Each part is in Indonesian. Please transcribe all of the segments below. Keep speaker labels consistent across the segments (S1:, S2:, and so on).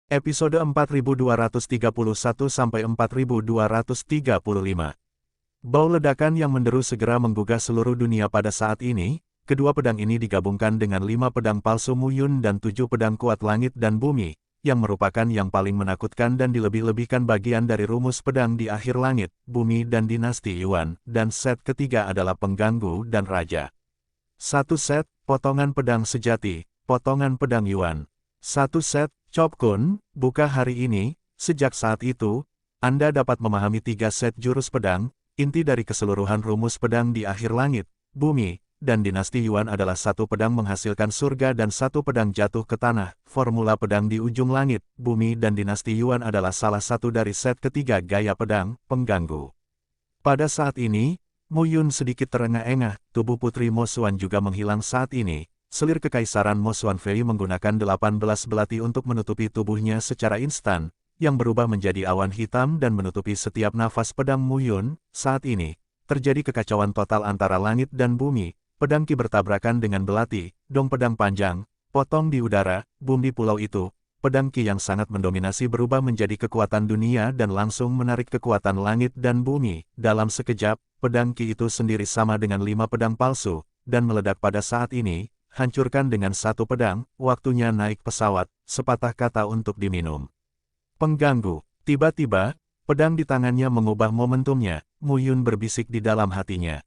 S1: Episode 4231-4235. Bau ledakan yang menderu segera menggugah seluruh dunia pada saat ini. Kedua pedang ini digabungkan dengan 5 pedang palsu Mu Yun dan 7 pedang kuat langit dan bumi, yang merupakan yang paling menakutkan dan dilebih-lebihkan bagian dari rumus pedang di akhir langit, bumi dan dinasti Yuan, dan set ketiga adalah pengganggu dan raja. Satu set, potongan pedang sejati, potongan pedang Yuan. Satu set, Chop Kun, buka hari ini. Sejak saat itu, Anda dapat memahami 3 set jurus pedang. Inti dari keseluruhan rumus pedang di akhir langit, bumi, dan dinasti Yuan adalah satu pedang menghasilkan surga dan satu pedang jatuh ke tanah. Formula pedang di ujung langit, bumi dan dinasti Yuan adalah salah satu dari set ketiga gaya pedang, pengganggu. Pada saat ini, Mu Yun sedikit terengah-engah. Tubuh Putri Mo Xuan juga menghilang saat ini. Selir Kekaisaran Mo Xuanfei menggunakan 18 belati untuk menutupi tubuhnya secara instan, yang berubah menjadi awan hitam dan menutupi setiap nafas pedang Mu Yun. Saat ini, terjadi kekacauan total antara langit dan bumi. Pedang Qi bertabrakan dengan belati, dong pedang panjang, potong di udara, bumi pulau itu. Pedang Qi yang sangat mendominasi berubah menjadi kekuatan dunia dan langsung menarik kekuatan langit dan bumi. Dalam sekejap, pedang Qi itu sendiri sama dengan 5 pedang palsu, dan meledak pada saat ini. Hancurkan dengan satu pedang, waktunya naik pesawat, sepatah kata untuk diminum. Pengganggu. Tiba-tiba, pedang di tangannya mengubah momentumnya. Mu Yun berbisik di dalam hatinya.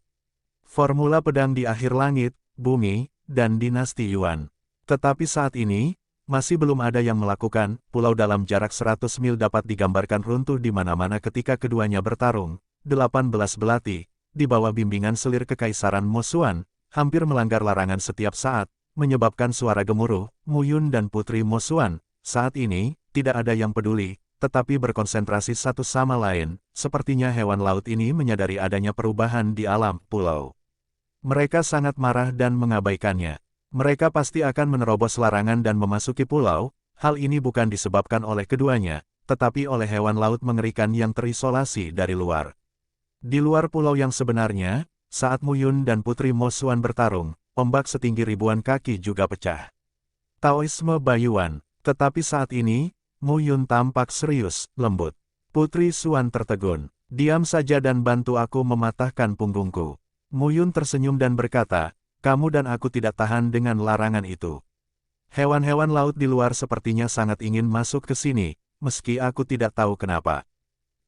S1: Formula pedang di akhir langit, bumi, dan dinasti Yuan. Tetapi saat ini, masih belum ada yang melakukan. Pulau dalam jarak 100 mil dapat digambarkan runtuh di mana-mana ketika keduanya bertarung. 18 belati, di bawah bimbingan selir Kekaisaran Mo Xuan, hampir melanggar larangan setiap saat, menyebabkan suara gemuruh. Mu Yun dan Putri Mo Xuan, saat ini, tidak ada yang peduli, tetapi berkonsentrasi satu sama lain. Sepertinya hewan laut ini menyadari adanya perubahan di alam pulau. Mereka sangat marah dan mengabaikannya. Mereka pasti akan menerobos larangan dan memasuki pulau. Hal ini bukan disebabkan oleh keduanya, tetapi oleh hewan laut mengerikan yang terisolasi dari luar. Di luar pulau yang sebenarnya, saat Mu Yun dan Putri Mo Xuan bertarung, ombak setinggi ribuan kaki juga pecah. Taoisme Baiyuan. Tetapi saat ini, Mu Yun tampak serius, lembut. Putri Xuan tertegun. Diam saja dan bantu aku mematahkan punggungku. Mu Yun tersenyum dan berkata, kamu dan aku tidak tahan dengan larangan itu. Hewan-hewan laut di luar sepertinya sangat ingin masuk ke sini, meski aku tidak tahu kenapa.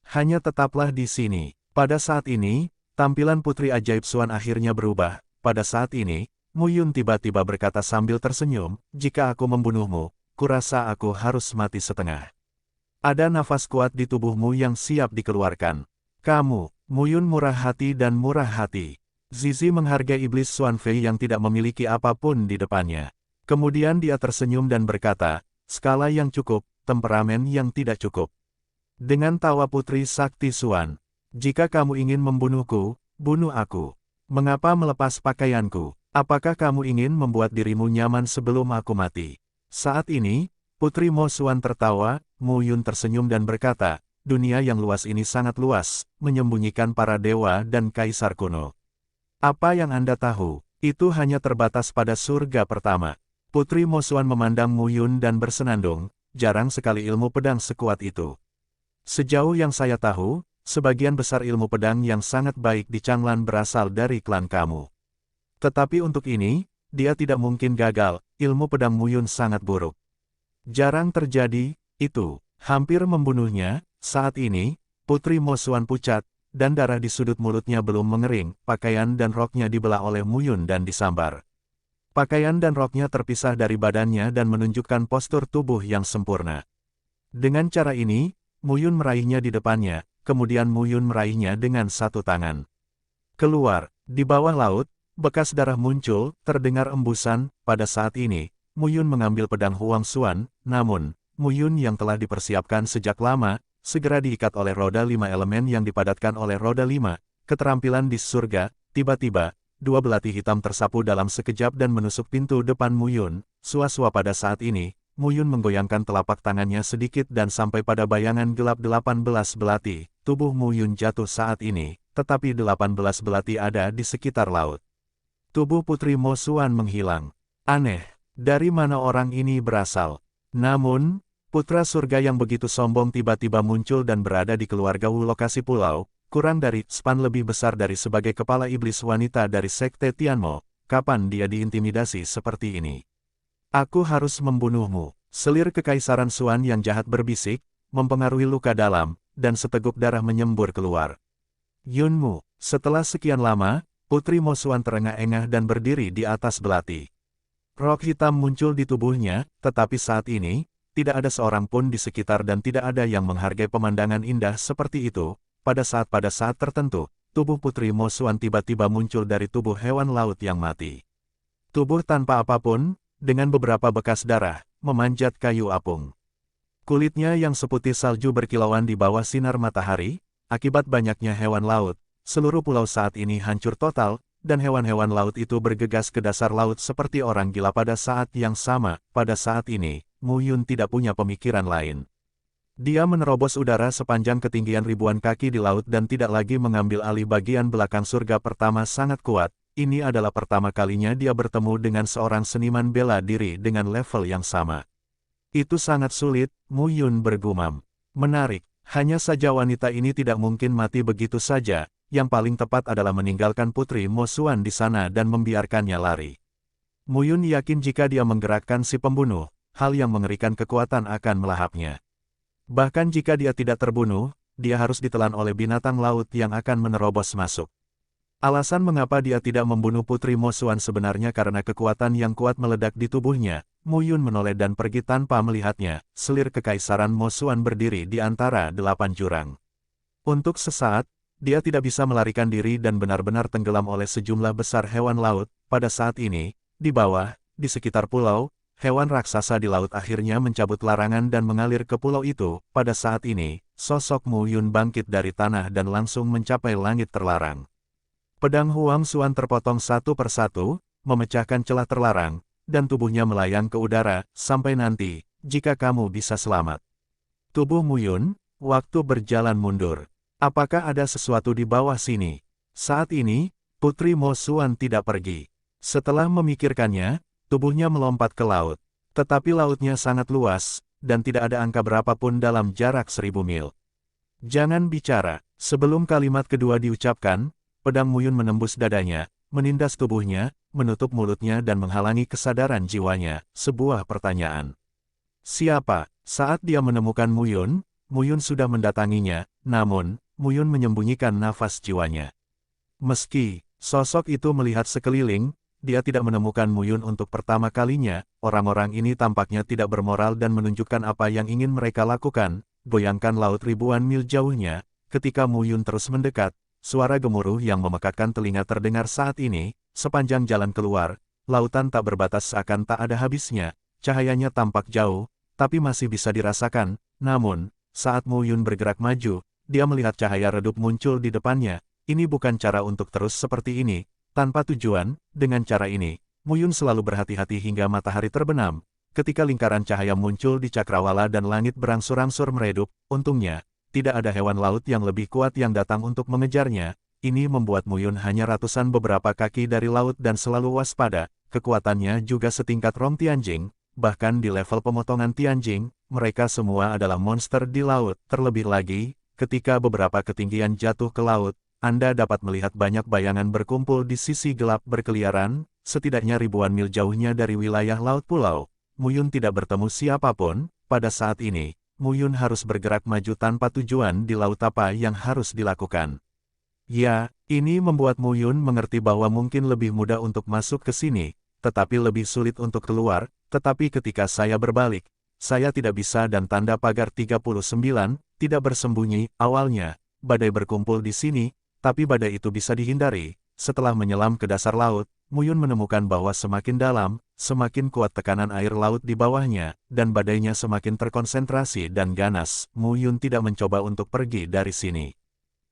S1: Hanya tetaplah di sini. Pada saat ini, tampilan Putri Ajaib Xuan akhirnya berubah. Pada saat ini, Mu Yun tiba-tiba berkata sambil tersenyum, jika aku membunuhmu, kurasa aku harus mati setengah. Ada nafas kuat di tubuhmu yang siap dikeluarkan. Kamu, Mu Yun murah hati dan murah hati. Zizi menghargai iblis Xuanfei yang tidak memiliki apapun di depannya. Kemudian dia tersenyum dan berkata, skala yang cukup, temperamen yang tidak cukup. Dengan tawa Putri Sakti Xuan, jika kamu ingin membunuhku, bunuh aku. Mengapa melepas pakaianku? Apakah kamu ingin membuat dirimu nyaman sebelum aku mati? Saat ini, Putri Mo Xuan tertawa. Mu Yun tersenyum dan berkata, dunia yang luas ini sangat luas, menyembunyikan para dewa dan kaisar kuno. Apa yang Anda tahu, itu hanya terbatas pada surga pertama. Putri Mo Xuan memandang Mu Yun dan bersenandung, jarang sekali ilmu pedang sekuat itu. Sejauh yang saya tahu, sebagian besar ilmu pedang yang sangat baik di Changlan berasal dari klan kamu. Tetapi untuk ini, dia tidak mungkin gagal. Ilmu pedang Mu Yun sangat buruk. Jarang terjadi, itu hampir membunuhnya. Saat ini, Putri Mo Xuan pucat, dan darah di sudut mulutnya belum mengering. Pakaian dan roknya dibelah oleh Mu Yun dan disambar. Pakaian dan roknya terpisah dari badannya dan menunjukkan postur tubuh yang sempurna. Dengan cara ini, Mu Yun meraihnya di depannya. Kemudian Mu Yun meraihnya dengan satu tangan. Keluar, di bawah laut, bekas darah muncul, terdengar embusan. Pada saat ini, Mu Yun mengambil pedang Huang Xuan, namun, Mu Yun yang telah dipersiapkan sejak lama, segera diikat oleh roda 5 elemen yang dipadatkan oleh roda 5, keterampilan di surga. Tiba-tiba, 2 belati hitam tersapu dalam sekejap dan menusuk pintu depan Mu Yun. Sua-sua pada saat ini, Mu Yun menggoyangkan telapak tangannya sedikit dan sampai pada bayangan gelap 18 belati. Tubuh Mu Yun jatuh saat ini, tetapi 18 belati ada di sekitar laut. Tubuh Putri Mo Xuan menghilang. Aneh, dari mana orang ini berasal? Namun, Putra surga yang begitu sombong tiba-tiba muncul dan berada di keluarga Wu lokasi pulau, kurang dari span lebih besar dari sebagai kepala iblis wanita dari Sekte Tianmo. Kapan dia diintimidasi seperti ini? Aku harus membunuhmu. Selir Kekaisaran Xuan yang jahat berbisik, mempengaruhi luka dalam, dan seteguk darah menyembur keluar. Yunmu, setelah sekian lama, Putri Mo Xuan terengah-engah dan berdiri di atas belati. Rok hitam muncul di tubuhnya, tetapi saat ini, tidak ada seorang pun di sekitar dan tidak ada yang menghargai pemandangan indah seperti itu. Pada saat tertentu, tubuh Putri Mo Xuan tiba-tiba muncul dari tubuh hewan laut yang mati. Tubuh tanpa apapun, dengan beberapa bekas darah, memanjat kayu apung. Kulitnya yang seputih salju berkilauan di bawah sinar matahari, akibat banyaknya hewan laut, seluruh pulau saat ini hancur total, dan hewan-hewan laut itu bergegas ke dasar laut seperti orang gila pada saat yang sama. Pada saat ini, Mu Yun tidak punya pemikiran lain. Dia menerobos udara sepanjang ketinggian ribuan kaki di laut dan tidak lagi mengambil alih bagian belakang surga pertama sangat kuat. Ini adalah pertama kalinya dia bertemu dengan seorang seniman bela diri dengan level yang sama. Itu sangat sulit, Mu Yun bergumam. Menarik, hanya saja wanita ini tidak mungkin mati begitu saja, yang paling tepat adalah meninggalkan Putri Mo Xuan di sana dan membiarkannya lari. Mu Yun yakin jika dia menggerakkan si pembunuh, hal yang mengerikan kekuatan akan melahapnya. Bahkan jika dia tidak terbunuh, dia harus ditelan oleh binatang laut yang akan menerobos masuk. Alasan mengapa dia tidak membunuh Putri Mo Xuan sebenarnya karena kekuatan yang kuat meledak di tubuhnya. Mu Yun menoleh dan pergi tanpa melihatnya. Selir Kekaisaran Mo Xuan berdiri di antara 8 jurang. Untuk sesaat, dia tidak bisa melarikan diri dan benar-benar tenggelam oleh sejumlah besar hewan laut. Pada saat ini, di bawah, di sekitar pulau, hewan raksasa di laut akhirnya mencabut larangan dan mengalir ke pulau itu. Pada saat ini, sosok Mu Yun bangkit dari tanah dan langsung mencapai langit terlarang. Pedang Huang Xuan terpotong satu persatu, memecahkan celah terlarang, dan tubuhnya melayang ke udara, sampai nanti, jika kamu bisa selamat. Tubuh Mu Yun, waktu berjalan mundur. Apakah ada sesuatu di bawah sini? Saat ini, Putri Mo Xuan tidak pergi. Setelah memikirkannya, tubuhnya melompat ke laut. Tetapi lautnya sangat luas, dan tidak ada angka berapapun dalam jarak 1000 mil. Jangan bicara. Sebelum kalimat kedua diucapkan, pedang Mu Yun menembus dadanya, menindas tubuhnya, menutup mulutnya dan menghalangi kesadaran jiwanya. Sebuah pertanyaan. Siapa? Saat dia menemukan Mu Yun sudah mendatanginya, namun, Mu Yun menyembunyikan nafas jiwanya. Meski sosok itu melihat sekeliling, dia tidak menemukan Mu Yun untuk pertama kalinya. Orang-orang ini tampaknya tidak bermoral dan menunjukkan apa yang ingin mereka lakukan. Goyangkan laut ribuan mil jauhnya. Ketika Mu Yun terus mendekat, suara gemuruh yang memekakkan telinga terdengar saat ini. Sepanjang jalan keluar, lautan tak berbatas seakan tak ada habisnya. Cahayanya tampak jauh, tapi masih bisa dirasakan. Namun, saat Mu Yun bergerak maju, dia melihat cahaya redup muncul di depannya. Ini bukan cara untuk terus seperti ini, tanpa tujuan. Dengan cara ini, Mu Yun selalu berhati-hati hingga matahari terbenam. Ketika lingkaran cahaya muncul di cakrawala dan langit berangsur-angsur meredup, untungnya, tidak ada hewan laut yang lebih kuat yang datang untuk mengejarnya. Ini membuat Mu Yun hanya ratusan beberapa kaki dari laut dan selalu waspada. Kekuatannya juga setingkat Rong Tianjing, bahkan di level pemotongan Tianjing, mereka semua adalah monster di laut. Terlebih lagi, ketika beberapa ketinggian jatuh ke laut, Anda dapat melihat banyak bayangan berkumpul di sisi gelap berkeliaran, setidaknya ribuan mil jauhnya dari wilayah laut pulau. Mu Yun tidak bertemu siapapun. Pada saat ini, Mu Yun harus bergerak maju tanpa tujuan di laut. Apa yang harus dilakukan? Ya, ini membuat Mu Yun mengerti bahwa mungkin lebih mudah untuk masuk ke sini, tetapi lebih sulit untuk keluar. Tetapi ketika saya berbalik, saya tidak bisa dan tanda pagar 39, tidak bersembunyi. Awalnya, badai berkumpul di sini, tapi badai itu bisa dihindari. Setelah menyelam ke dasar laut, Mu Yun menemukan bahwa semakin dalam, semakin kuat tekanan air laut di bawahnya, dan badainya semakin terkonsentrasi dan ganas. Mu Yun tidak mencoba untuk pergi dari sini.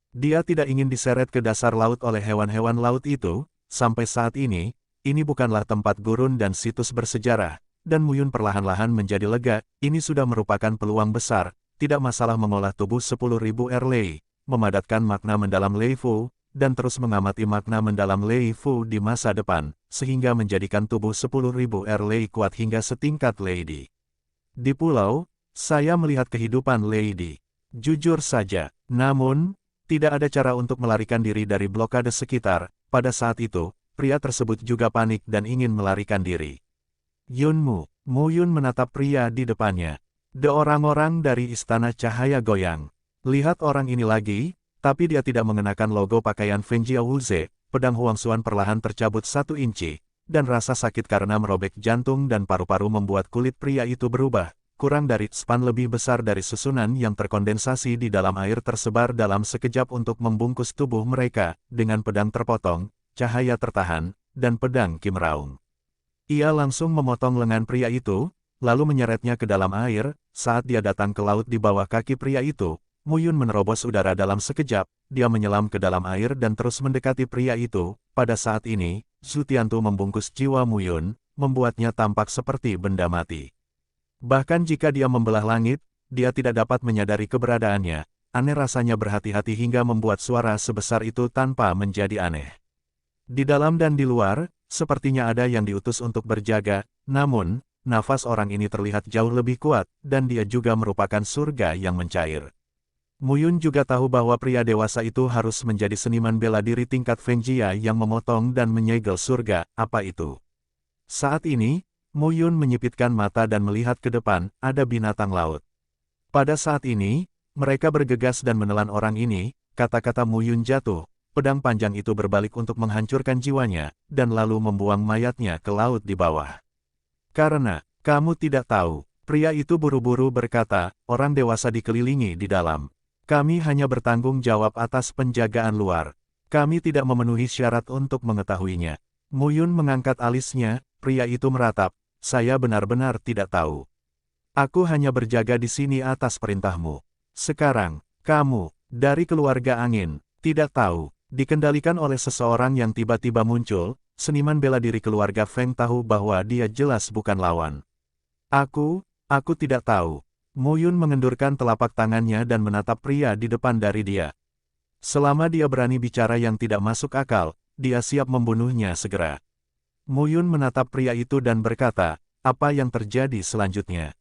S1: Dia tidak ingin diseret ke dasar laut oleh hewan-hewan laut itu. Sampai saat ini bukanlah tempat gurun dan situs bersejarah, dan Mu Yun perlahan-lahan menjadi lega. Ini sudah merupakan peluang besar. Tidak masalah mengolah tubuh 10.000 Lei, memadatkan makna mendalam Lei Fu, dan terus mengamati makna mendalam Lei Fu di masa depan, sehingga menjadikan tubuh 10.000 Lei kuat hingga setingkat Lei Di. Di pulau, Saya melihat kehidupan Lady. Jujur saja, namun, tidak ada cara untuk melarikan diri dari blokade sekitar. Pada saat itu, pria tersebut juga panik dan ingin melarikan diri. Yunmu, Mu Yun menatap pria di depannya. Orang-orang dari Istana Cahaya goyang. Lihat orang ini lagi, tapi dia tidak mengenakan logo pakaian Fengjia Wuze. Pedang Huangxuan perlahan tercabut 1 inci, dan rasa sakit karena merobek jantung dan paru-paru membuat kulit pria itu berubah. Kurang dari span lebih besar dari susunan yang terkondensasi di dalam air tersebar dalam sekejap untuk membungkus tubuh mereka, dengan pedang terpotong, cahaya tertahan, dan pedang Kim Raung. Ia langsung memotong lengan pria itu, lalu menyeretnya ke dalam air. Saat dia datang ke laut di bawah kaki pria itu, Mu Yun menerobos udara dalam sekejap, dia menyelam ke dalam air dan terus mendekati pria itu. Pada saat ini, Zhu Tiantu membungkus jiwa Mu Yun, membuatnya tampak seperti benda mati. Bahkan jika dia membelah langit, dia tidak dapat menyadari keberadaannya. Aneh rasanya berhati-hati hingga membuat suara sebesar itu tanpa menjadi aneh. Di dalam dan di luar, sepertinya ada yang diutus untuk berjaga, namun, nafas orang ini terlihat jauh lebih kuat, dan dia juga merupakan surga yang mencair. Mu Yun juga tahu bahwa pria dewasa itu harus menjadi seniman bela diri tingkat Fengjia yang memotong dan menyegel surga. Apa itu? Saat ini, Mu Yun menyipitkan mata dan melihat ke depan, ada binatang laut. Pada saat ini, mereka bergegas dan menelan orang ini. Kata-kata Mu Yun jatuh, pedang panjang itu berbalik untuk menghancurkan jiwanya, dan lalu membuang mayatnya ke laut di bawah. Karena, kamu tidak tahu, pria itu buru-buru berkata, orang dewasa dikelilingi di dalam. Kami hanya bertanggung jawab atas penjagaan luar. Kami tidak memenuhi syarat untuk mengetahuinya. Mu Yun mengangkat alisnya, pria itu meratap, saya benar-benar tidak tahu. Aku hanya berjaga di sini atas perintahmu. Sekarang, kamu, dari keluarga angin, tidak tahu, dikendalikan oleh seseorang yang tiba-tiba muncul. Seniman bela diri keluarga Feng tahu bahwa dia jelas bukan lawan. Aku tidak tahu. Mu Yun mengendurkan telapak tangannya dan menatap pria di depan dari dia. Selama dia berani bicara yang tidak masuk akal, dia siap membunuhnya segera. Mu Yun menatap pria itu dan berkata, apa yang terjadi selanjutnya?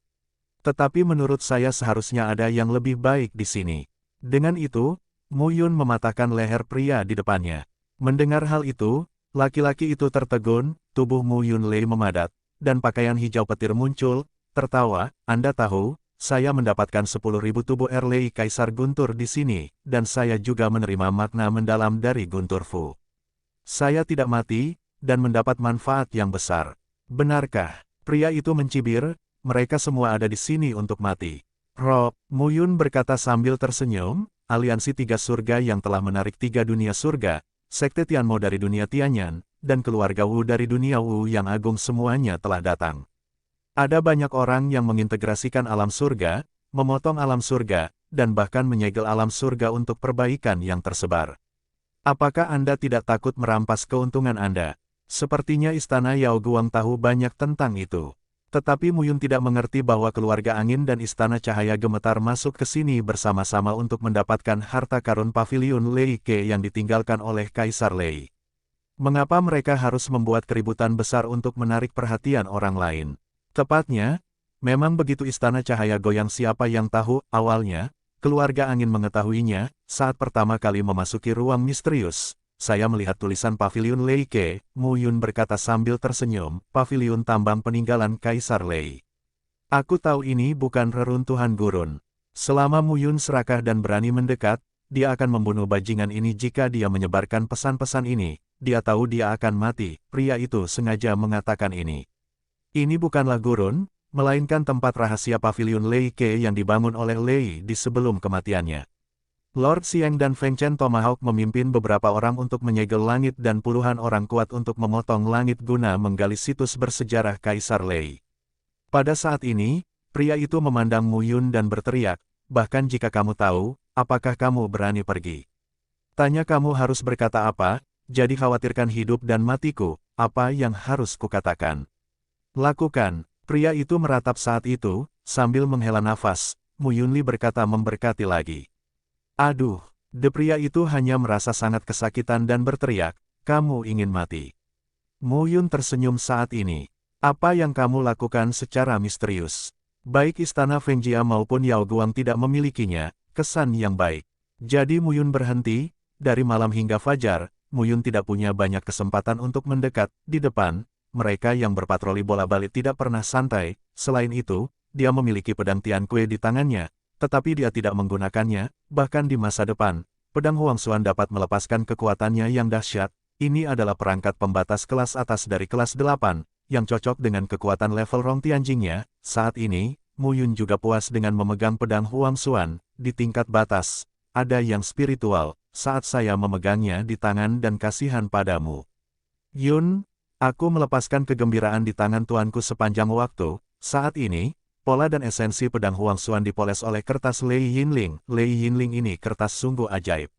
S1: Tetapi menurut saya seharusnya ada yang lebih baik di sini. Dengan itu, Mu Yun mematahkan leher pria di depannya. Mendengar hal itu, laki-laki itu tertegun, tubuh Mu Yun Lei memadat, dan pakaian hijau petir muncul, tertawa, Anda tahu, saya mendapatkan 10.000 tubuh Erlei Kaisar Guntur di sini, dan saya juga menerima makna mendalam dari Guntur Fu. Saya tidak mati, dan mendapat manfaat yang besar. Benarkah? Pria itu mencibir, mereka semua ada di sini untuk mati. Rob, Mu Yun berkata sambil tersenyum, aliansi 3 surga yang telah menarik 3 dunia surga, Sekte Tianmo dari dunia Tianyan, dan keluarga Wu dari dunia Wu yang agung semuanya telah datang. Ada banyak orang yang mengintegrasikan alam surga, memotong alam surga, dan bahkan menyegel alam surga untuk perbaikan yang tersebar. Apakah Anda tidak takut merampas keuntungan Anda? Sepertinya Istana Yao Guang tahu banyak tentang itu. Tetapi Mu Yun tidak mengerti bahwa keluarga angin dan Istana Cahaya Gemetar masuk ke sini bersama-sama untuk mendapatkan harta karun pavilion Lei Ke yang ditinggalkan oleh Kaisar Lei. Mengapa mereka harus membuat keributan besar untuk menarik perhatian orang lain? Tepatnya, memang begitu Istana Cahaya goyang. Siapa yang tahu, awalnya, keluarga angin mengetahuinya, saat pertama kali memasuki ruang misterius. Saya melihat tulisan pavilion Lei Ke, Mu Yun berkata sambil tersenyum, pavilion tambang peninggalan Kaisar Lei. Aku tahu ini bukan reruntuhan gurun. Selama Mu Yun serakah dan berani mendekat, dia akan membunuh bajingan ini jika dia menyebarkan pesan-pesan ini. Dia tahu dia akan mati, pria itu sengaja mengatakan ini. Ini bukanlah gurun, melainkan tempat rahasia pavilion Lei Ke yang dibangun oleh Lei di sebelum kematiannya. Lord Xiang dan Feng Chen Tomahawk memimpin beberapa orang untuk menyegel langit dan puluhan orang kuat untuk memotong langit guna menggali situs bersejarah Kaisar Lei. Pada saat ini, pria itu memandang Mu Yun dan berteriak, bahkan jika kamu tahu, apakah kamu berani pergi? Tanya kamu harus berkata apa, jadi khawatirkan hidup dan matiku, apa yang harus kukatakan? Lakukan, pria itu meratap saat itu, sambil menghela nafas, Mu Yunli berkata memberkati lagi. Aduh, pria itu hanya merasa sangat kesakitan dan berteriak, kamu ingin mati. Mu Yun tersenyum saat ini. Apa yang kamu lakukan secara misterius? Baik istana Fengjia maupun Yao Guang tidak memilikinya kesan yang baik. Jadi Muyun berhenti, dari malam hingga fajar, Muyun tidak punya banyak kesempatan untuk mendekat. Di depan, mereka yang berpatroli bola-balik tidak pernah santai. Selain itu, dia memiliki pedang Tian Kue di tangannya, tetapi dia tidak menggunakannya. Bahkan di masa depan, pedang Huangxuan dapat melepaskan kekuatannya yang dahsyat. Ini adalah perangkat pembatas kelas atas dari kelas 8, yang cocok dengan kekuatan level Rong Tianjingnya. Saat ini, Muyun juga puas dengan memegang pedang Huangxuan. Di tingkat batas, ada yang spiritual, saat saya memegangnya di tangan dan kasihan padamu. Yun, aku melepaskan kegembiraan di tangan tuanku sepanjang waktu. Saat ini, pola dan esensi pedang Huangxuan dipoles oleh kertas Lei Yinling. Lei Yinling ini kertas sungguh ajaib.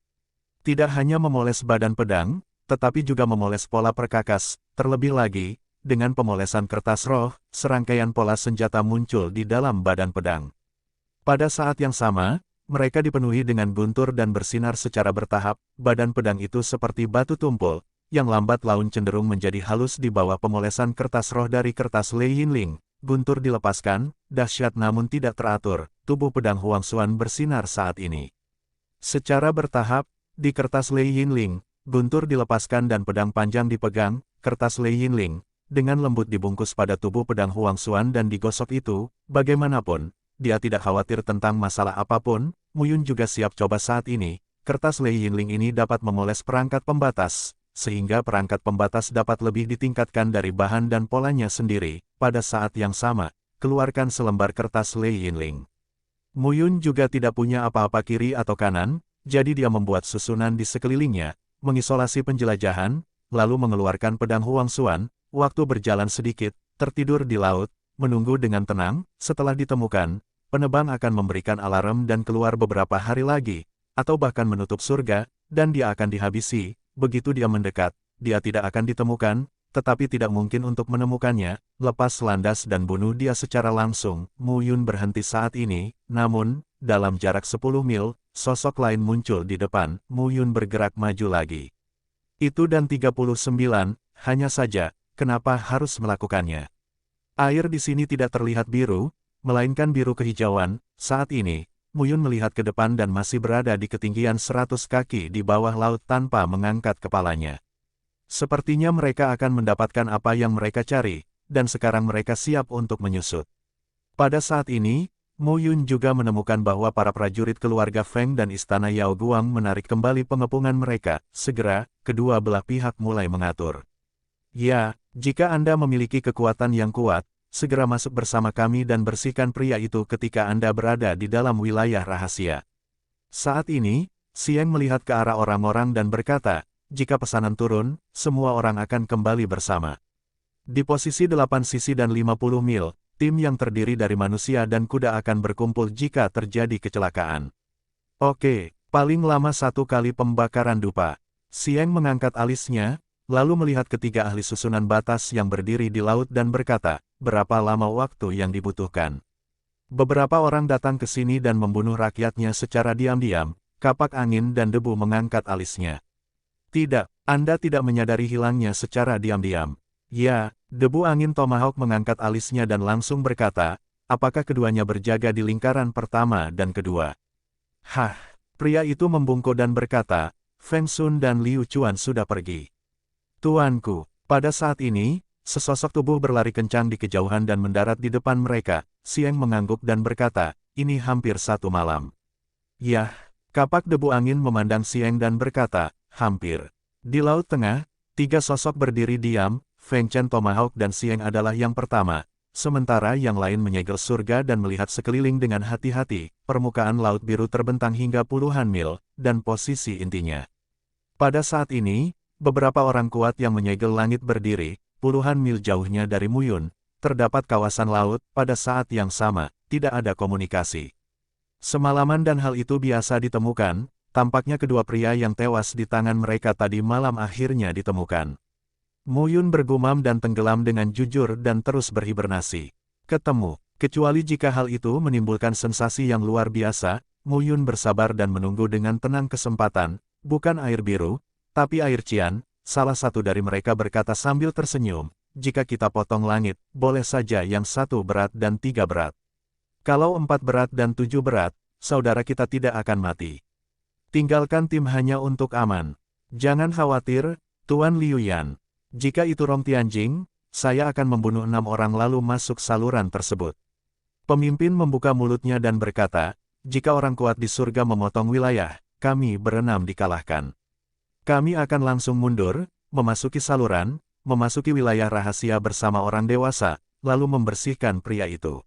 S1: Tidak hanya memoles badan pedang, tetapi juga memoles pola perkakas. Terlebih lagi, dengan pemolesan kertas roh, serangkaian pola senjata muncul di dalam badan pedang. Pada saat yang sama, mereka dipenuhi dengan guntur dan bersinar secara bertahap. Badan pedang itu seperti batu tumpul, yang lambat laun cenderung menjadi halus di bawah pemolesan kertas roh dari kertas Lei Yinling. Guntur dilepaskan, dahsyat namun tidak teratur. Tubuh pedang Huangxuan bersinar saat ini. Secara bertahap, di kertas Lei Yinling, guntur dilepaskan dan pedang panjang dipegang. Kertas Lei Yinling dengan lembut dibungkus pada tubuh pedang Huangxuan dan digosok itu. Bagaimanapun, dia tidak khawatir tentang masalah apapun. Muyun juga siap coba saat ini. Kertas Lei Yinling ini dapat memoles perangkat pembatas, sehingga perangkat pembatas dapat lebih ditingkatkan dari bahan dan polanya sendiri. Pada saat yang sama, keluarkan selembar kertas Lei Yinling. Muyun juga tidak punya apa-apa kiri atau kanan, jadi dia membuat susunan di sekelilingnya, mengisolasi penjelajahan, lalu mengeluarkan pedang Huangxuan. Waktu berjalan sedikit, tertidur di laut, menunggu dengan tenang. Setelah ditemukan, penebang akan memberikan alarm dan keluar beberapa hari lagi, atau bahkan menutup surga, dan dia akan dihabisi. Begitu dia mendekat, dia tidak akan ditemukan, tetapi tidak mungkin untuk menemukannya. Lepas landas dan bunuh dia secara langsung. Muyun berhenti saat ini, namun, dalam jarak 10 mil, sosok lain muncul di depan. Muyun bergerak maju lagi. Itu dan 39, hanya saja, kenapa harus melakukannya? Air di sini tidak terlihat biru, melainkan biru kehijauan. Saat ini, Muyun melihat ke depan dan masih berada di ketinggian 100 kaki di bawah laut tanpa mengangkat kepalanya. Sepertinya mereka akan mendapatkan apa yang mereka cari, dan sekarang mereka siap untuk menyusut. Pada saat ini, Muyun juga menemukan bahwa para prajurit keluarga Feng dan istana Yao Guang menarik kembali pengepungan mereka. Segera, kedua belah pihak mulai mengatur. Ya, jika Anda memiliki kekuatan yang kuat, segera masuk bersama kami dan bersihkan pria itu ketika Anda berada di dalam wilayah rahasia. Saat ini, Xiang melihat ke arah orang-orang dan berkata, jika pesanan turun, semua orang akan kembali bersama. Di posisi 8 sisi dan 50 mil, tim yang terdiri dari manusia dan kuda akan berkumpul jika terjadi kecelakaan. Oke, paling lama 1 kali pembakaran dupa. Xiang mengangkat alisnya, lalu melihat ketiga ahli susunan batas yang berdiri di laut dan berkata, berapa lama waktu yang dibutuhkan? Beberapa orang datang ke sini dan membunuh rakyatnya secara diam-diam. Kapak angin dan debu mengangkat alisnya. Tidak, Anda tidak menyadari hilangnya secara diam-diam. Ya, debu angin Tomahawk mengangkat alisnya dan langsung berkata, apakah keduanya berjaga di lingkaran pertama dan kedua? Hah, pria itu membungkuk dan berkata, Feng Sun dan Liu Chuan sudah pergi. Tuanku, pada saat ini, sesosok tubuh berlari kencang di kejauhan dan mendarat di depan mereka. Xiang mengangguk dan berkata, ini hampir 1 malam. Yah, kapak debu angin memandang Xiang dan berkata, hampir. Di Laut Tengah, 3 sosok berdiri diam. Feng Chen, Tomahawk dan Xiang adalah yang pertama, sementara yang lain menyegel surga dan melihat sekeliling dengan hati-hati. Permukaan laut biru terbentang hingga puluhan mil, dan posisi intinya. Pada saat ini, beberapa orang kuat yang menyegel langit berdiri, puluhan mil jauhnya dari Muyun. Terdapat kawasan laut. Pada saat yang sama, tidak ada komunikasi. Semalaman dan hal itu biasa ditemukan. Tampaknya kedua pria yang tewas di tangan mereka tadi malam akhirnya ditemukan. Muyun bergumam dan tenggelam dengan jujur dan terus berhibernasi. Ketemu, kecuali jika hal itu menimbulkan sensasi yang luar biasa. Muyun bersabar dan menunggu dengan tenang kesempatan. Bukan air biru, tapi air cian. Salah satu dari mereka berkata sambil tersenyum, jika kita potong langit, boleh saja yang 1 berat dan 3 berat. Kalau 4 berat dan 7 berat, saudara kita tidak akan mati. Tinggalkan tim hanya untuk aman. Jangan khawatir, Tuan Liu Yan. Jika itu Rong Tianjing, saya akan membunuh 6 orang lalu masuk saluran tersebut. Pemimpin membuka mulutnya dan berkata, jika orang kuat di surga memotong wilayah, kami berenam dikalahkan. Kami akan langsung mundur, memasuki saluran, memasuki wilayah rahasia bersama orang dewasa, lalu membersihkan pria itu.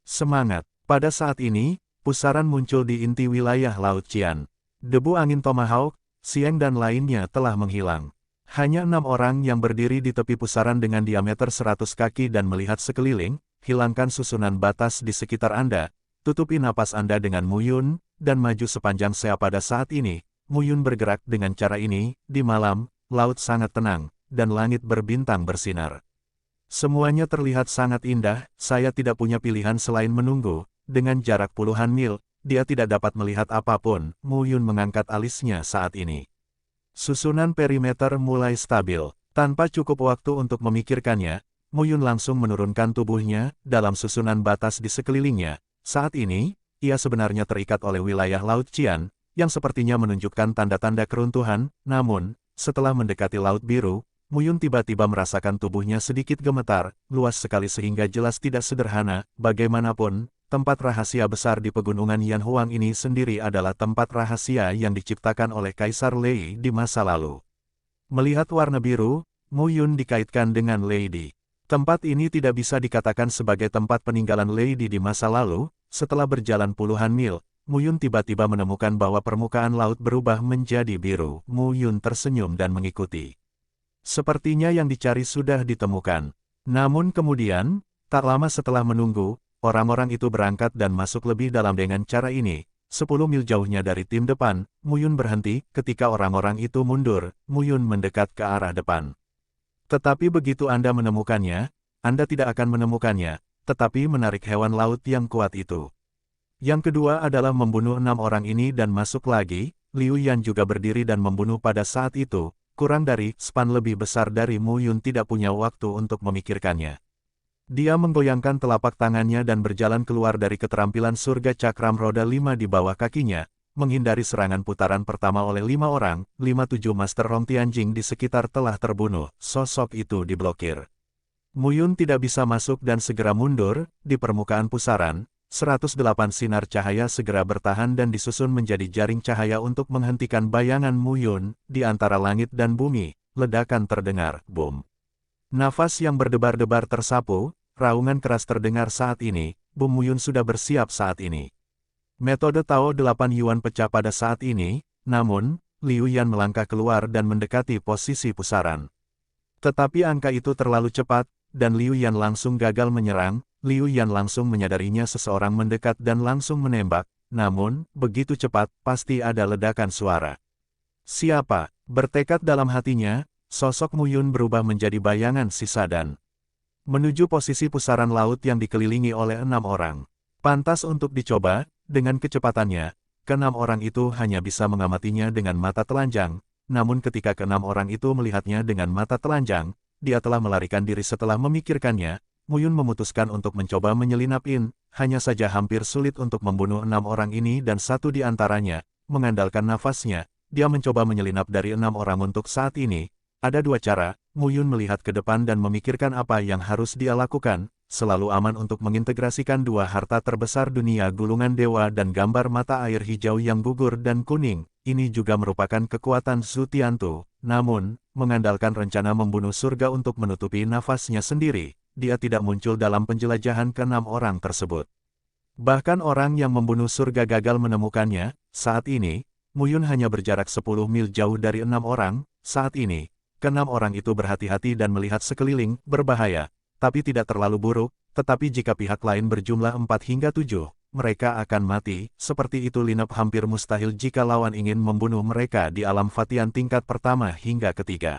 S1: Semangat! Pada saat ini, pusaran muncul di inti wilayah Laut Qian. Debu angin Tomahawk, Xiang dan lainnya telah menghilang. Hanya 6 orang yang berdiri di tepi pusaran dengan diameter 100 kaki dan melihat sekeliling. Hilangkan susunan batas di sekitar Anda, tutupi napas Anda dengan Muyun, dan maju sepanjang sea pada saat ini. Muyun bergerak dengan cara ini, di malam, laut sangat tenang, dan langit berbintang bersinar. Semuanya terlihat sangat indah, saya tidak punya pilihan selain menunggu. Dengan jarak puluhan mil, dia tidak dapat melihat apapun. Muyun mengangkat alisnya saat ini. Susunan perimeter mulai stabil, tanpa cukup waktu untuk memikirkannya. Muyun langsung menurunkan tubuhnya dalam susunan batas di sekelilingnya. Saat ini, ia sebenarnya terikat oleh wilayah Laut Qian, yang sepertinya menunjukkan tanda-tanda keruntuhan. Namun, setelah mendekati Laut Biru, Muyun tiba-tiba merasakan tubuhnya sedikit gemetar, luas sekali sehingga jelas tidak sederhana. Bagaimanapun, tempat rahasia besar di pegunungan Yanhuang ini sendiri adalah tempat rahasia yang diciptakan oleh Kaisar Lei di masa lalu. Melihat warna biru, Muyun dikaitkan dengan Lady. Tempat ini tidak bisa dikatakan sebagai tempat peninggalan Lady di masa lalu. Setelah berjalan puluhan mil, Muyun tiba-tiba menemukan bahwa permukaan laut berubah menjadi biru. Muyun tersenyum dan mengikuti. Sepertinya yang dicari sudah ditemukan. Namun kemudian, tak lama setelah menunggu, orang-orang itu berangkat dan masuk lebih dalam dengan cara ini. 10 mil jauhnya dari tim depan, Muyun berhenti. Ketika orang-orang itu mundur, Muyun mendekat ke arah depan. Tetapi begitu Anda menemukannya, Anda tidak akan menemukannya, tetapi menarik hewan laut yang kuat itu. Yang kedua adalah membunuh 6 orang ini dan masuk lagi. Liu Yan juga berdiri dan membunuh pada saat itu. Kurang dari span lebih besar dari Muyun tidak punya waktu untuk memikirkannya. Dia menggoyangkan telapak tangannya dan berjalan keluar dari keterampilan surga cakram roda 5 di bawah kakinya, menghindari serangan putaran pertama oleh 5 orang. 5-7 Master Rong Tianjing di sekitar telah terbunuh. Sosok itu diblokir. Muyun tidak bisa masuk dan segera mundur. Di permukaan pusaran, 108 sinar cahaya segera bertahan dan disusun menjadi jaring cahaya untuk menghentikan bayangan Muyun. Di antara langit dan bumi, ledakan terdengar, boom. Nafas yang berdebar-debar tersapu, raungan keras terdengar saat ini. Bum Muyun sudah bersiap saat ini. Metode Tao 8 Yuan pecah pada saat ini, namun, Liu Yan melangkah keluar dan mendekati posisi pusaran. Tetapi angka itu terlalu cepat, dan Liu Yan langsung gagal menyerang. Liu Yan langsung menyadarinya seseorang mendekat dan langsung menembak, namun, begitu cepat, pasti ada ledakan suara. Siapa? Bertekad dalam hatinya, sosok Muyun berubah menjadi bayangan sisa dan menuju posisi pusaran laut yang dikelilingi oleh 6 orang. Pantas untuk dicoba. Dengan kecepatannya, ke-6 orang itu hanya bisa mengamatinya dengan mata telanjang, namun ketika ke-6 orang itu melihatnya dengan mata telanjang, dia telah melarikan diri setelah memikirkannya. Muyun memutuskan untuk mencoba menyelinapin, hanya saja hampir sulit untuk membunuh 6 orang ini dan satu di antaranya, mengandalkan nafasnya, dia mencoba menyelinap dari 6 orang untuk saat ini. Ada 2 cara, Muyun melihat ke depan dan memikirkan apa yang harus dia lakukan. Selalu aman untuk mengintegrasikan 2 harta terbesar dunia gulungan dewa dan gambar mata air hijau yang gugur dan kuning. Ini juga merupakan kekuatan Zhu Tiantu. Namun, mengandalkan rencana membunuh surga untuk menutupi nafasnya sendiri, dia tidak muncul dalam penjelajahan ke-6 orang tersebut. Bahkan orang yang membunuh surga gagal menemukannya. Saat ini, Muyun hanya berjarak 10 mil jauh dari 6 orang. Saat ini, ke-6 orang itu berhati-hati dan melihat sekeliling, berbahaya. Tapi tidak terlalu buruk, tetapi jika pihak lain berjumlah 4 hingga 7, mereka akan mati. Seperti itu Linap hampir mustahil jika lawan ingin membunuh mereka di alam Fatian tingkat pertama hingga ketiga.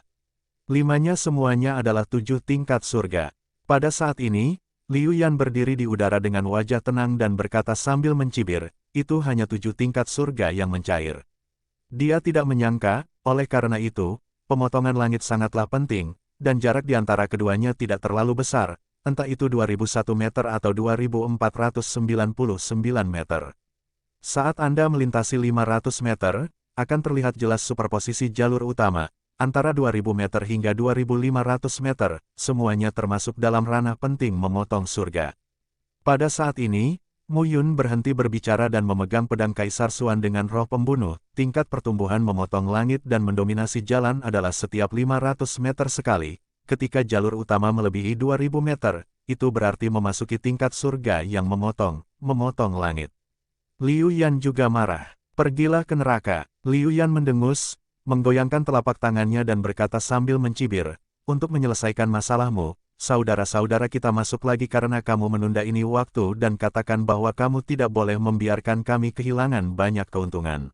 S1: 5-nya semuanya adalah 7 tingkat surga. Pada saat ini, Liu Yan berdiri di udara dengan wajah tenang dan berkata sambil mencibir, itu hanya 7 tingkat surga yang mencair. Dia tidak menyangka, oleh karena itu, pemotongan langit sangatlah penting, dan jarak di antara keduanya tidak terlalu besar. entah itu 2001 meter atau 2499 meter. Saat Anda melintasi 500 meter, akan terlihat jelas superposisi jalur utama, antara 2000 meter hingga 2500 meter, semuanya termasuk dalam ranah penting memotong surga. Pada saat ini, Mu Yun berhenti berbicara dan memegang pedang Kaisar Xuan dengan roh pembunuh. Tingkat pertumbuhan memotong langit dan mendominasi jalan adalah setiap 500 meter sekali. Ketika jalur utama melebihi 2000 meter, itu berarti memasuki tingkat surga yang memotong langit. Liu Yan juga marah. Pergilah ke neraka. Liu Yan mendengus, menggoyangkan telapak tangannya dan berkata sambil mencibir, untuk menyelesaikan masalahmu, saudara-saudara kita masuk lagi karena kamu menunda ini waktu dan katakan bahwa kamu tidak boleh membiarkan kami kehilangan banyak keuntungan.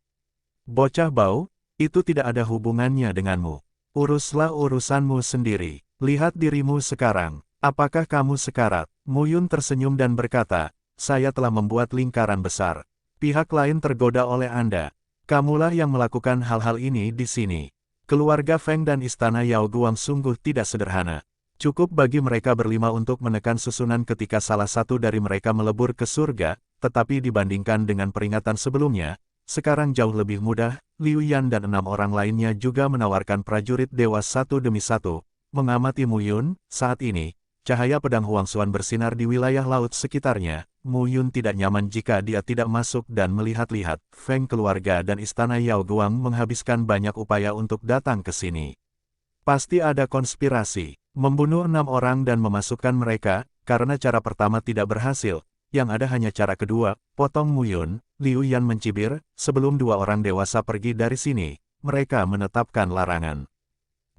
S1: Bocah bau, itu tidak ada hubungannya denganmu. Uruslah urusanmu sendiri. Lihat dirimu sekarang. Apakah kamu sekarat? Mu Yun tersenyum dan berkata, saya telah membuat lingkaran besar. Pihak lain tergoda oleh Anda. Kamulah yang melakukan hal-hal ini di sini. Keluarga Feng dan istana Yao Guang sungguh tidak sederhana. Cukup bagi mereka berlima untuk menekan susunan ketika salah satu dari mereka melebur ke surga, tetapi dibandingkan dengan peringatan sebelumnya, sekarang jauh lebih mudah. Liu Yan dan 6 orang lainnya juga menawarkan prajurit dewa satu demi satu. Mengamati Mu Yun, saat ini, cahaya pedang Huangxuan bersinar di wilayah laut sekitarnya. Mu Yun tidak nyaman jika dia tidak masuk dan melihat-lihat. Feng keluarga dan istana Yao Guang menghabiskan banyak upaya untuk datang ke sini. Pasti ada konspirasi. Membunuh 6 orang dan memasukkan mereka, karena cara pertama tidak berhasil. Yang ada hanya cara kedua, potong Mu Yun. Liu Yan mencibir, sebelum 2 orang dewasa pergi dari sini, mereka menetapkan larangan.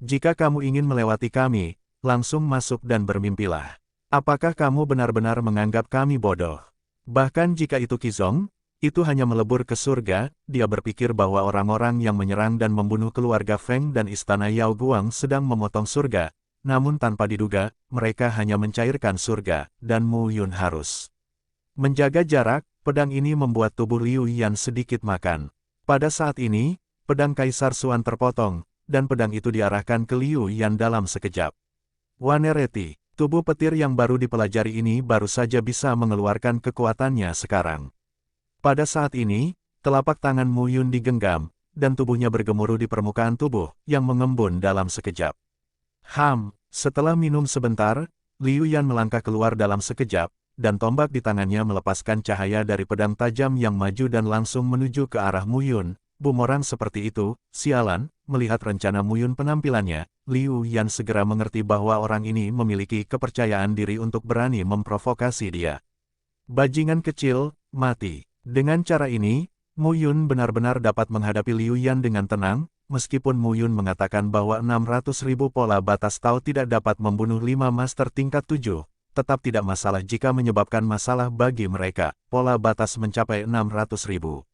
S1: Jika kamu ingin melewati kami, langsung masuk dan bermimpilah. Apakah kamu benar-benar menganggap kami bodoh? Bahkan jika itu Qizong, itu hanya melebur ke surga, dia berpikir bahwa orang-orang yang menyerang dan membunuh keluarga Feng dan istana Yao Guang sedang memotong surga, namun tanpa diduga, mereka hanya mencairkan surga, dan Mu Yun harus menjaga jarak. Pedang ini membuat tubuh Liu Yan sedikit makan. Pada saat ini, pedang Kaisar Xuan terpotong, dan pedang itu diarahkan ke Liu Yan dalam sekejap. Wanereti. Tubuh petir yang baru dipelajari ini baru saja bisa mengeluarkan kekuatannya sekarang. Pada saat ini, telapak tangan Mu Yun digenggam, dan tubuhnya bergemuruh di permukaan tubuh, yang mengembun dalam sekejap. Setelah minum sebentar, Liu Yan melangkah keluar dalam sekejap, dan tombak di tangannya melepaskan cahaya dari pedang tajam yang maju dan langsung menuju ke arah Mu Yun. Bumerang seperti itu, sialan, melihat rencana Mu Yun penampilannya, Liu Yan segera mengerti bahwa orang ini memiliki kepercayaan diri untuk berani memprovokasi dia. Bajingan kecil, mati. Dengan cara ini, Mu Yun benar-benar dapat menghadapi Liu Yan dengan tenang, meskipun Mu Yun mengatakan bahwa 600.000 pola batas Tao tidak dapat membunuh 5 master tingkat 7, tetap tidak masalah jika menyebabkan masalah bagi mereka. Pola batas mencapai 600.000.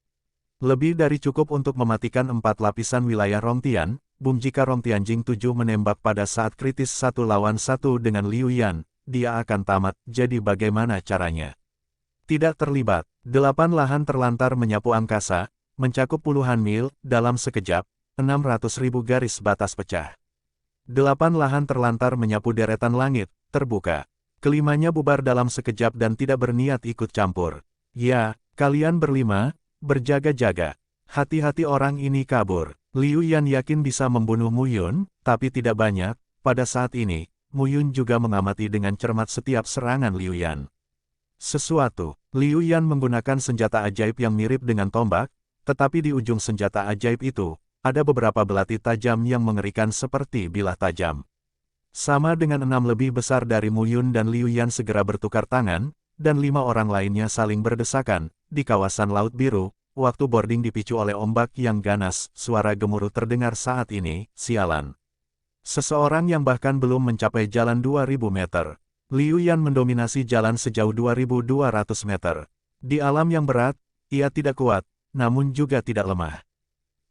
S1: Lebih dari cukup untuk mematikan 4 lapisan wilayah Rongtian. Jika Rongtian Jing 7 menembak pada saat kritis 1 lawan 1 dengan Liu Yan, dia akan tamat. Jadi bagaimana caranya? Tidak terlibat. 8 lahan terlantar menyapu angkasa, mencakup puluhan mil, dalam sekejap, 600.000 garis batas pecah. 8 lahan terlantar menyapu deretan langit, terbuka. Kelimanya bubar dalam sekejap dan tidak berniat ikut campur. Ya, kalian berlima, berjaga-jaga. Hati-hati orang ini kabur. Liu Yan yakin bisa membunuh Mu Yun, tapi tidak banyak. Pada saat ini, Mu Yun juga mengamati dengan cermat setiap serangan Liu Yan. Liu Yan menggunakan senjata ajaib yang mirip dengan tombak, tetapi di ujung senjata ajaib itu, ada beberapa belati tajam yang mengerikan seperti bilah tajam. Sama dengan 6 lebih besar dari Mu Yun dan Liu Yan segera bertukar tangan, dan 5 orang lainnya saling berdesakan. Di kawasan Laut Biru, waktu boarding dipicu oleh ombak yang ganas, suara gemuruh terdengar saat ini, sialan. Seseorang yang bahkan belum mencapai jalan 2000 meter. Liu Yan mendominasi jalan sejauh 2200 meter. Di alam yang berat, ia tidak kuat, namun juga tidak lemah.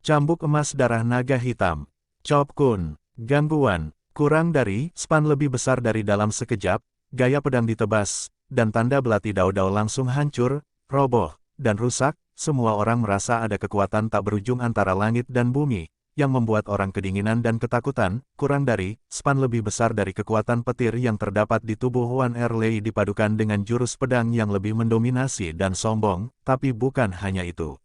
S1: Cambuk emas darah naga hitam. Chop Kun. Gangguan. Kurang dari span lebih besar dari dalam sekejap, gaya pedang ditebas, dan tanda belati Dao-Dao langsung hancur, roboh, dan rusak. Semua orang merasa ada kekuatan tak berujung antara langit dan bumi. yang membuat orang kedinginan dan ketakutan, kurang dari, span lebih besar dari kekuatan petir yang terdapat di tubuh Wan Erlei dipadukan dengan jurus pedang yang lebih mendominasi dan sombong, tapi bukan hanya itu.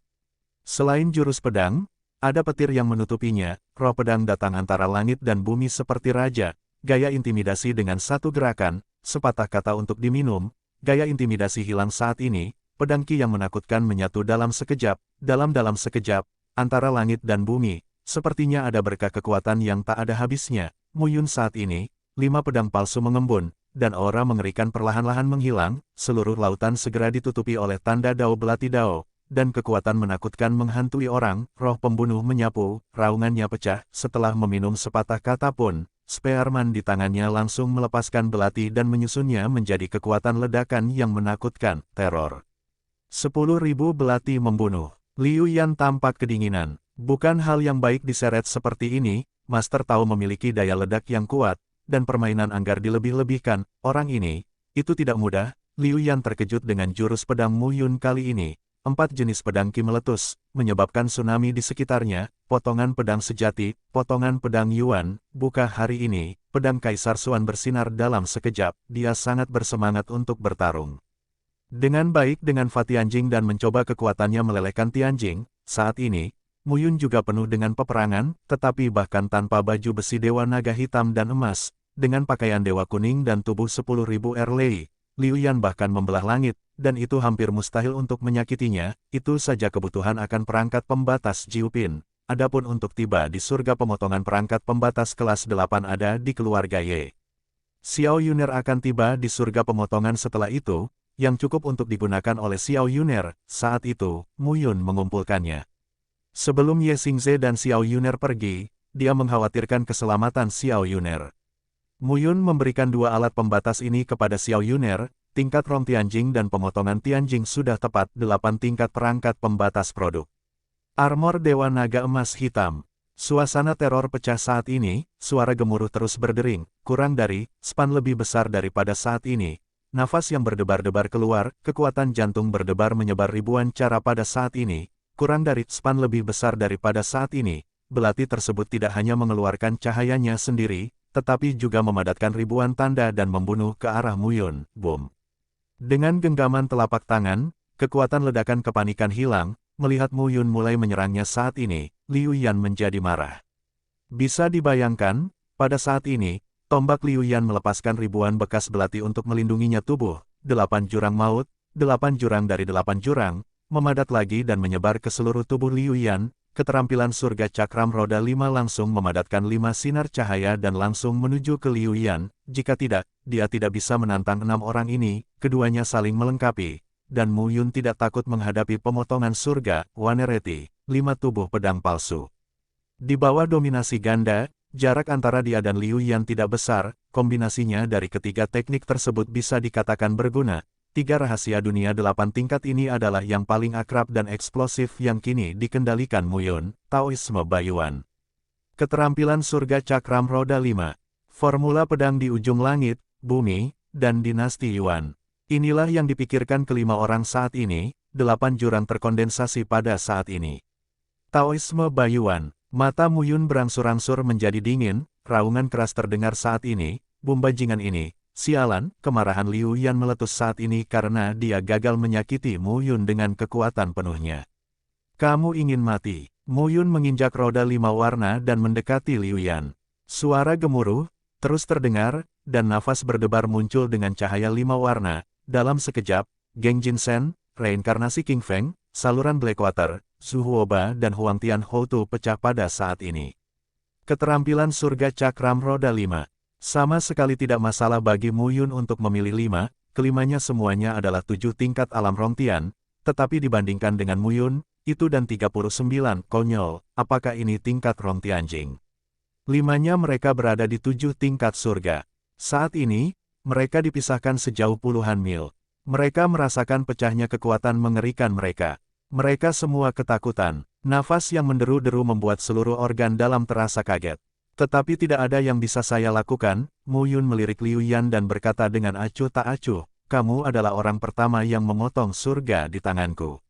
S1: Selain jurus pedang, ada petir yang menutupinya, roh pedang datang antara langit dan bumi seperti raja, gaya intimidasi dengan satu gerakan, sepatah kata untuk diminum, gaya intimidasi hilang saat ini, pedang Ki yang menakutkan menyatu dalam sekejap, dalam sekejap, antara langit dan bumi, sepertinya ada berkah kekuatan yang tak ada habisnya. Mu Yun saat ini, 5 pedang palsu mengembun, dan aura mengerikan perlahan-lahan menghilang, seluruh lautan segera ditutupi oleh tanda Dao Belati Dao, dan kekuatan menakutkan menghantui orang, roh pembunuh menyapu, raungannya pecah, setelah meminum sepatah kata pun, Spearman di tangannya langsung melepaskan belati dan menyusunnya menjadi kekuatan ledakan yang menakutkan, teror. 10.000 belati membunuh. Liu Yan tampak kedinginan. Bukan hal yang baik diseret seperti ini, Master Tao memiliki daya ledak yang kuat, dan permainan anggar dilebih-lebihkan, orang ini, itu tidak mudah. Liu Yan terkejut dengan jurus pedang Mu Yun kali ini. 4 jenis pedang Ki meletus, menyebabkan tsunami di sekitarnya, potongan pedang sejati, potongan pedang Yuan, buka hari ini, pedang Kaisar Xuan bersinar dalam sekejap, dia sangat bersemangat untuk bertarung. Dengan baik dengan Fa Tianjing dan mencoba kekuatannya melelehkan Tianjing, saat ini, Mu Yun juga penuh dengan peperangan, tetapi bahkan tanpa baju besi Dewa Naga Hitam dan Emas, dengan pakaian Dewa Kuning dan tubuh 10.000 Erlei, Liu Yan bahkan membelah langit, dan itu hampir mustahil untuk menyakitinya, itu saja kebutuhan akan perangkat pembatas Jiupin. Adapun untuk tiba di surga pemotongan perangkat pembatas kelas 8 ada di keluarga Ye. Xiao Yuner akan tiba di surga pemotongan setelah itu, yang cukup untuk digunakan oleh Xiao Yuner, saat itu, Mu Yun mengumpulkannya. Sebelum Ye Xingze dan Xiao Yuner pergi, dia mengkhawatirkan keselamatan Xiao Yuner. Mu Yun memberikan 2 alat pembatas ini kepada Xiao Yuner, tingkat Rong Tianjing dan pemotongan Tianjing sudah tepat 8 tingkat perangkat pembatas produk. Armor Dewa Naga Emas Hitam. Suasana teror pecah saat ini, suara gemuruh terus berdering, kurang dari, span lebih besar daripada saat ini. Nafas yang berdebar-debar keluar, kekuatan jantung berdebar menyebar ribuan cara pada saat ini, kurang dari, span lebih besar daripada saat ini. Belati tersebut tidak hanya mengeluarkan cahayanya sendiri, tetapi juga memadatkan ribuan tanda dan membunuh ke arah Mu Yun. Boom. Dengan genggaman telapak tangan, kekuatan ledakan kepanikan hilang, melihat Mu Yun mulai menyerangnya saat ini, Liu Yan menjadi marah. Bisa dibayangkan, pada saat ini, tombak Liu Yan melepaskan ribuan bekas belati untuk melindunginya tubuh, 8 jurang maut, 8 jurang dari 8 jurang, memadat lagi dan menyebar ke seluruh tubuh Liu Yan. Keterampilan surga cakram roda 5 langsung memadatkan 5 sinar cahaya dan langsung menuju ke Liu Yan, jika tidak, dia tidak bisa menantang 6 orang ini, keduanya saling melengkapi, dan Mu Yun tidak takut menghadapi pemotongan surga, Wanereti, 5 tubuh pedang palsu. Di bawah dominasi ganda, jarak antara dia dan Liu Yan tidak besar, kombinasinya dari ketiga teknik tersebut bisa dikatakan berguna. 3 rahasia dunia 8 tingkat ini adalah yang paling akrab dan eksplosif yang kini dikendalikan Mu Yun, Taoisme Bayuan. Keterampilan surga cakram roda 5. Formula pedang di ujung langit, bumi, dan dinasti Yuan. Inilah yang dipikirkan kelima orang saat ini, 8 jurang terkondensasi pada saat ini. Taoisme Bayuan. Mata Mu Yun berangsur-angsur menjadi dingin, raungan keras terdengar saat ini, bajingan ini. Sialan, kemarahan Liu Yan meletus saat ini karena dia gagal menyakiti Mu Yun dengan kekuatan penuhnya. Kamu ingin mati. Mu Yun menginjak roda 5 warna dan mendekati Liu Yan. Suara gemuruh, terus terdengar, dan nafas berdebar muncul dengan cahaya 5 warna. Dalam sekejap, Geng Jinsen, reinkarnasi King Feng, saluran Blackwater, Su Huoba dan Huang Tian Houtu pecah pada saat ini. Keterampilan surga cakram roda 5. Sama sekali tidak masalah bagi Mu Yun untuk memilih 5, kelimanya semuanya adalah 7 tingkat alam Rong Tian, tetapi dibandingkan dengan Mu Yun, itu dan 39, konyol, apakah ini tingkat Rong Tianjing? 5-nya mereka berada di 7 tingkat surga. Saat ini, mereka dipisahkan sejauh puluhan mil. Mereka merasakan pecahnya kekuatan mengerikan mereka. Mereka semua ketakutan. Nafas yang menderu-deru membuat seluruh organ dalam terasa kaget. Tetapi tidak ada yang bisa saya lakukan, Mu Yun melirik Liu Yan dan berkata dengan acuh tak acuh, kamu adalah orang pertama yang memotong surga di tanganku.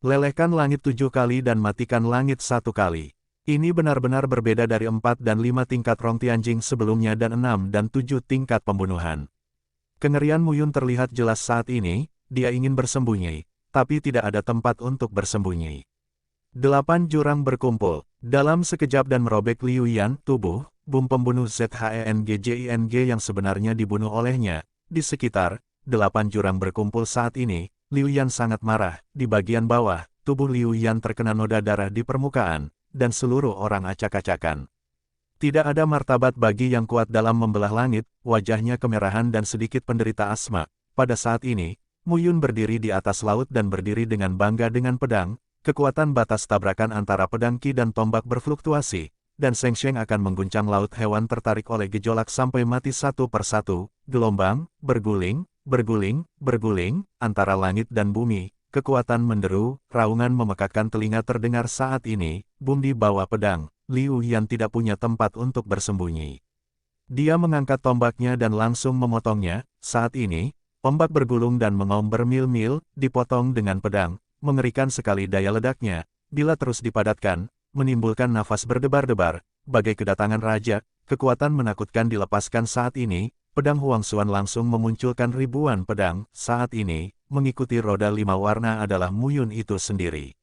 S1: Lelehkan langit 7 kali dan matikan langit 1 kali. Ini benar-benar berbeda dari 4 dan 5 tingkat Rong Tianjing sebelumnya dan 6 dan 7 tingkat pembunuhan. Kengerian Muyun terlihat jelas saat ini, dia ingin bersembunyi, tapi tidak ada tempat untuk bersembunyi. 8 jurang berkumpul, dalam sekejap dan merobek Liu Yan, tubuh, bom pembunuh ZHENG yang sebenarnya dibunuh olehnya, di sekitar 8 jurang berkumpul saat ini. Liu Yan sangat marah, di bagian bawah, tubuh Liu Yan terkena noda darah di permukaan, dan seluruh orang acak-acakan. Tidak ada martabat bagi yang kuat dalam membelah langit, wajahnya kemerahan dan sedikit penderita asma. Pada saat ini, Muyun berdiri di atas laut dan berdiri dengan bangga dengan pedang, kekuatan batas tabrakan antara pedang Qi dan tombak berfluktuasi, dan Sheng Sheng akan mengguncang laut hewan tertarik oleh gejolak sampai mati satu persatu, gelombang, berguling, antara langit dan bumi. Kekuatan menderu, raungan memekakkan telinga terdengar saat ini, bum di bawah pedang, Liu Yan tidak punya tempat untuk bersembunyi. Dia mengangkat tombaknya dan langsung memotongnya, saat ini, ombak bergulung dan mengaum bermil-mil, dipotong dengan pedang, mengerikan sekali daya ledaknya, bila terus dipadatkan, menimbulkan nafas berdebar-debar, bagai kedatangan raja, kekuatan menakutkan dilepaskan saat ini, pedang Huangxuan langsung memunculkan ribuan pedang, saat ini, mengikuti roda 5 warna adalah Muyun itu sendiri.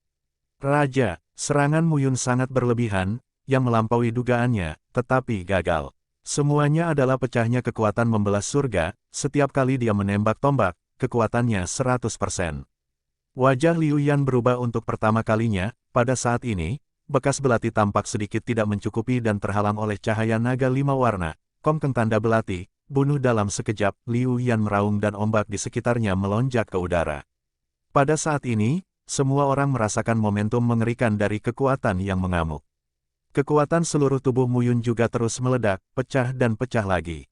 S1: Raja, serangan Muyun sangat berlebihan, yang melampaui dugaannya, tetapi gagal. Semuanya adalah pecahnya kekuatan membelah surga, setiap kali dia menembak tombak, kekuatannya 100%. Wajah Liu Yan berubah untuk pertama kalinya, pada saat ini, bekas belati tampak sedikit tidak mencukupi dan terhalang oleh cahaya naga 5 warna, kongkeng tanda belati. Bunuh dalam sekejap, Liu Yan meraung dan ombak di sekitarnya melonjak ke udara. Pada saat ini, semua orang merasakan momentum mengerikan dari kekuatan yang mengamuk. Kekuatan seluruh tubuh Muyun juga terus meledak, pecah dan pecah lagi.